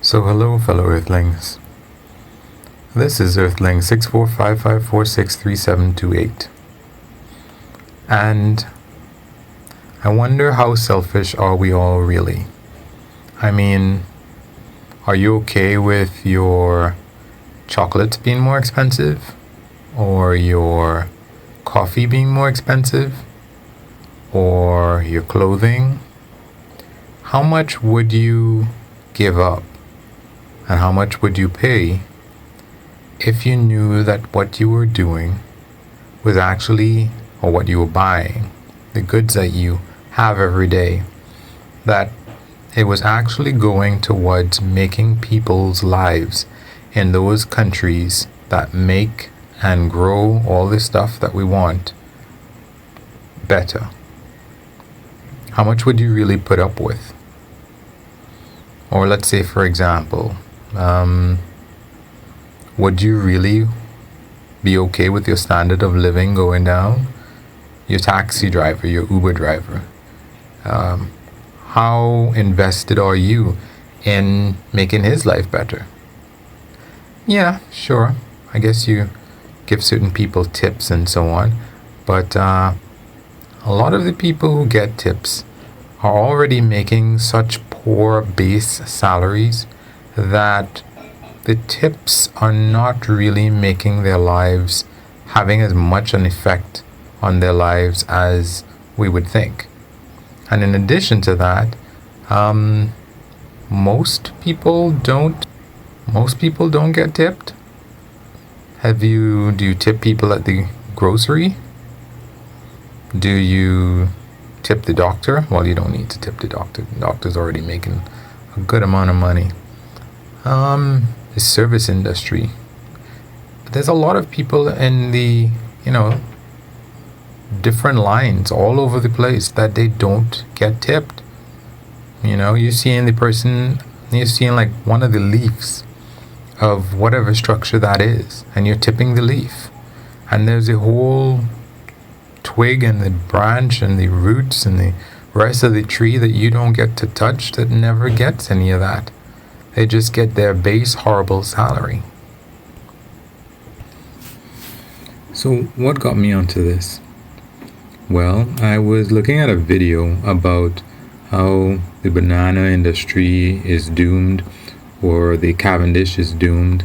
So hello fellow Earthlings. This is Earthling 6455463728. And I wonder, how selfish are we all really? I mean, are you okay with your chocolates being more expensive? Or your coffee being more expensive? Or your clothing? How much would you give up? And how much would you pay if you knew that what you were doing was actually, or what you were buying, the goods that you have every day, that it was actually going towards making people's lives in those countries that make and grow all the stuff that we want better? How much would you really put up with? Or let's say, for example, would you really be okay with your standard of living going down? Your taxi driver, your Uber driver, how invested are you in making his life better? Yeah, sure, I guess you give certain people tips and so on, but a lot of the people who get tips are already making such poor base salaries that the tips are not really making their lives, having as much an effect on their lives as we would think. And in addition to that, most people don't get tipped. Do you tip people at the grocery? Do you tip the doctor? Well, you don't need to tip the doctor. The doctor's already making a good amount of money. The service industry. But there's a lot of people in the, different lines all over the place that they don't get tipped. You're seeing like one of the leaves of whatever structure that is, and you're tipping the leaf. And there's a whole twig and the branch and the roots and the rest of the tree that you don't get to touch, that never gets any of that. They just get their base horrible salary. So what got me onto this? Well, I was looking at a video about how the banana industry is doomed, or the Cavendish is doomed.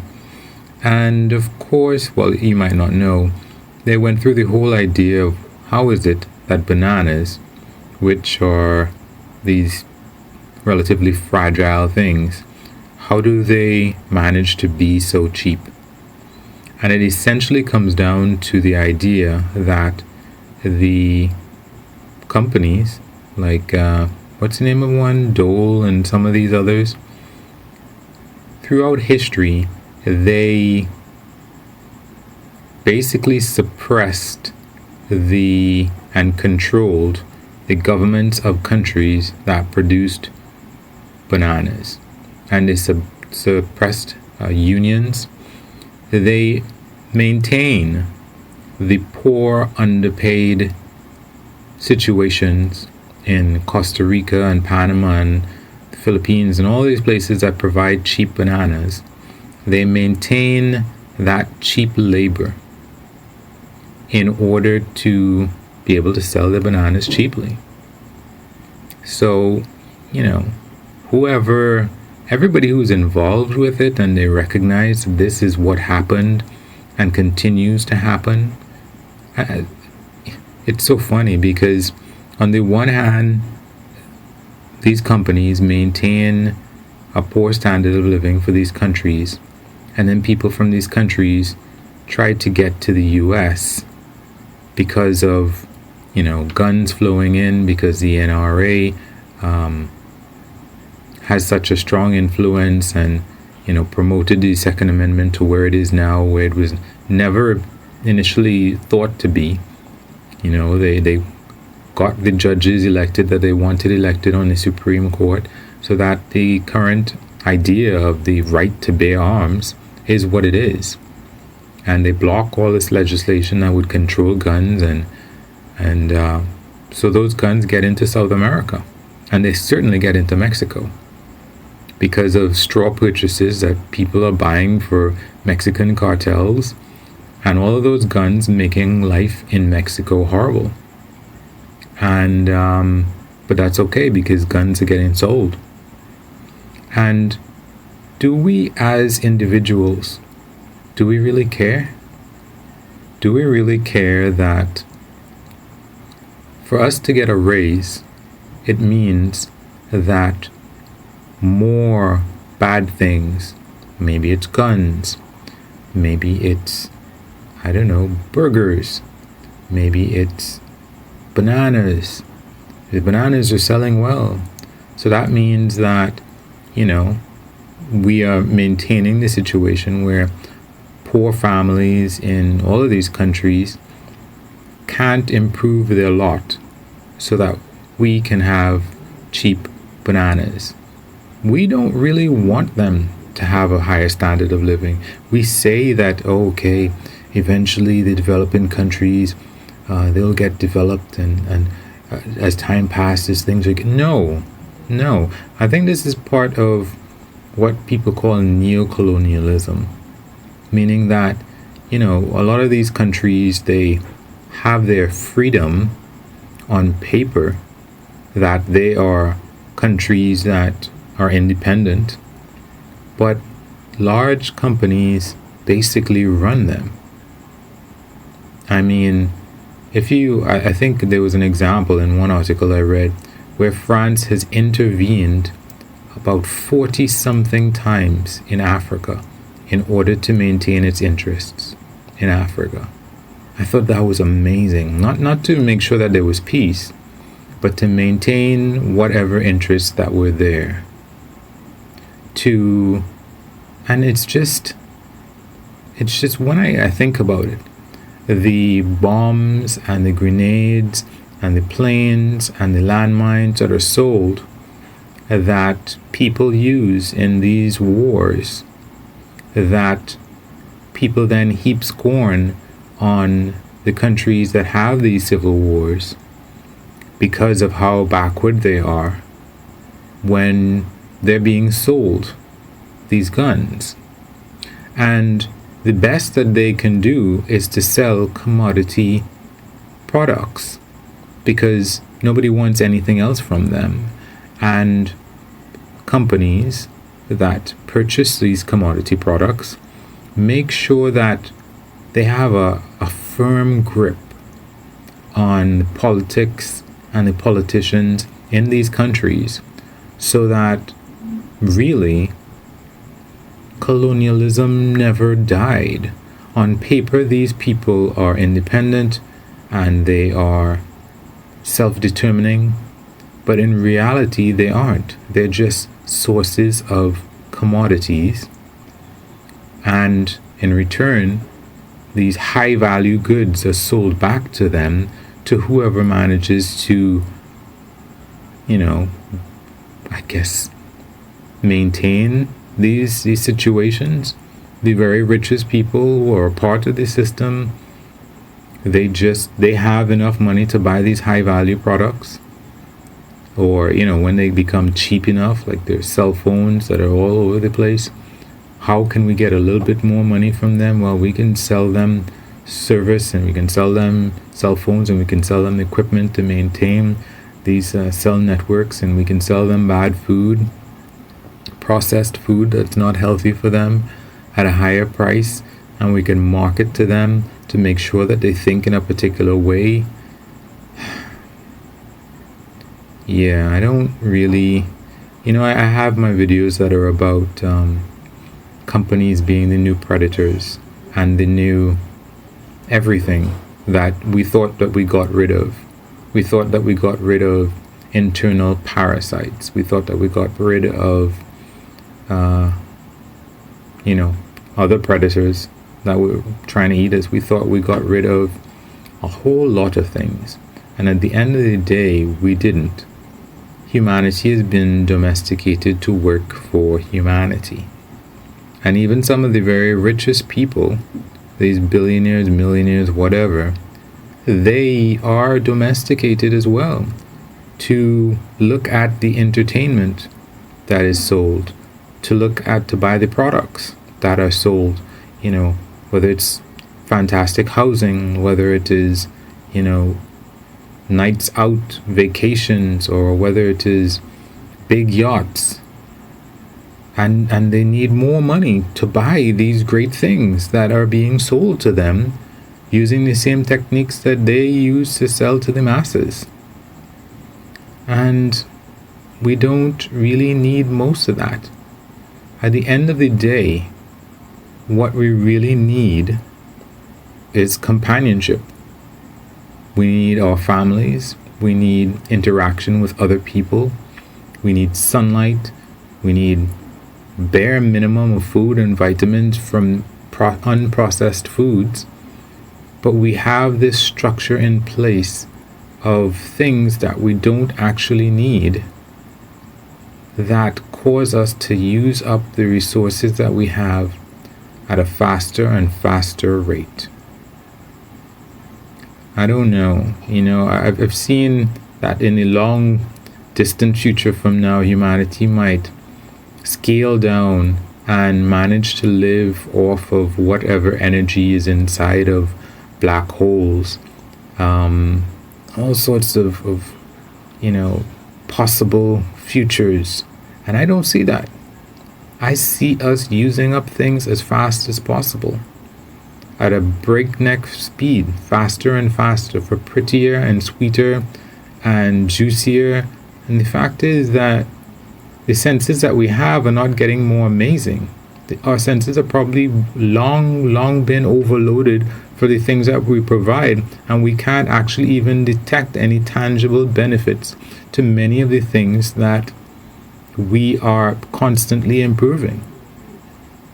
And of course, well, you might not know, they went through the whole idea of how is it that bananas, which are these relatively fragile things, how do they manage to be so cheap? And it essentially comes down to the idea that the companies, like, what's the name of one? Dole and some of these others, throughout history, they basically suppressed and controlled the governments of countries that produced bananas. And they suppressed unions. They maintain the poor, underpaid situations in Costa Rica and Panama and the Philippines and all these places that provide cheap bananas. They maintain that cheap labor in order to be able to sell their bananas cheaply. So, everybody who's involved with it, and they recognize this is what happened and continues to happen. It's so funny because on the one hand, these companies maintain a poor standard of living for these countries, and then people from these countries try to get to the US because of, guns flowing in, because the NRA has such a strong influence and, promoted the Second Amendment to where it is now, where it was never initially thought to be. They got the judges elected that they wanted elected on the Supreme Court, so that the current idea of the right to bear arms is what it is. And they block all this legislation that would control guns, and so those guns get into South America, and they certainly get into Mexico, because of straw purchases that people are buying for Mexican cartels, and all of those guns making life in Mexico horrible. And but that's okay because guns are getting sold. And do we as individuals, do we really care? Do we really care that for us to get a raise, it means that more bad things, maybe it's guns, maybe it's, I don't know, burgers, maybe it's bananas. The bananas are selling well. So that means that, we are maintaining the situation where poor families in all of these countries can't improve their lot so that we can have cheap bananas. We don't really want them to have a higher standard of living. We say that, okay, eventually the developing countries, they'll get developed and as time passes, things are... No. I think this is part of what people call neocolonialism, meaning that, a lot of these countries, they have their freedom on paper, that they are countries that are independent, but large companies basically run them. I mean, I think there was an example in one article I read where France has intervened about 40-something times in Africa in order to maintain its interests in Africa. I thought that was amazing. Not to make sure that there was peace, but to maintain whatever interests that were there. And it's just when I think about it, the bombs and the grenades and the planes and the landmines that are sold, that people use in these wars, that people then heap scorn on the countries that have these civil wars because of how backward they are when they're being sold these guns. And the best that they can do is to sell commodity products because nobody wants anything else from them. And companies that purchase these commodity products make sure that they have a firm grip on the politics and the politicians in these countries, so that really colonialism never died. On paper, these people are independent and they are self-determining, but in reality they aren't. They're just sources of commodities, and in return these high value goods are sold back to them, to whoever manages to, I guess, maintain these situations. The very richest people who are part of the system, they have enough money to buy these high value products. Or, when they become cheap enough, like their cell phones that are all over the place, how can we get a little bit more money from them? Well, we can sell them service, and we can sell them cell phones, and we can sell them equipment to maintain these cell networks, and we can sell them bad food, processed food that's not healthy for them, at a higher price, and we can market to them to make sure that they think in a particular way. Yeah, I don't really, I have my videos that are about companies being the new predators and the new everything that we thought that we got rid of. We thought that we got rid of internal parasites. We thought that we got rid of, other predators that were trying to eat us. We thought we got rid of a whole lot of things. And at the end of the day, we didn't. Humanity has been domesticated to work for humanity. And even some of the very richest people, these billionaires, millionaires, whatever, they are domesticated as well to look at the entertainment that is sold, to look at to buy the products that are sold, whether it's fantastic housing, whether it is, nights out vacations, or whether it is big yachts. And they need more money to buy these great things that are being sold to them using the same techniques that they use to sell to the masses. And we don't really need most of that. At the end of the day, what we really need is companionship. We need our families. We need interaction with other people. We need sunlight. We need bare minimum of food and vitamins from unprocessed foods. But we have this structure in place of things that we don't actually need that cause us to use up the resources that we have at a faster and faster rate. I don't know. I've seen that in the long distant future from now, humanity might scale down and manage to live off of whatever energy is inside of black holes. All sorts of possible futures. And I don't see that. I see us using up things as fast as possible, at a breakneck speed, faster and faster, for prettier and sweeter and juicier. And the fact is that the senses that we have are not getting more amazing. Our senses are probably long been overloaded for the things that we provide, and we can't actually even detect any tangible benefits to many of the things that we are constantly improving.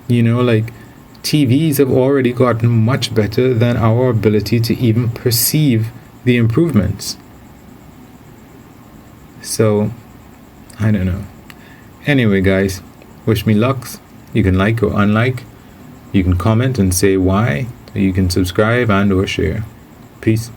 Like TVs have already gotten much better than our ability to even perceive the improvements. So, I don't know. Anyway, guys, wish me lucks. You can like or unlike. You can comment and say why. You can subscribe and or share. Peace.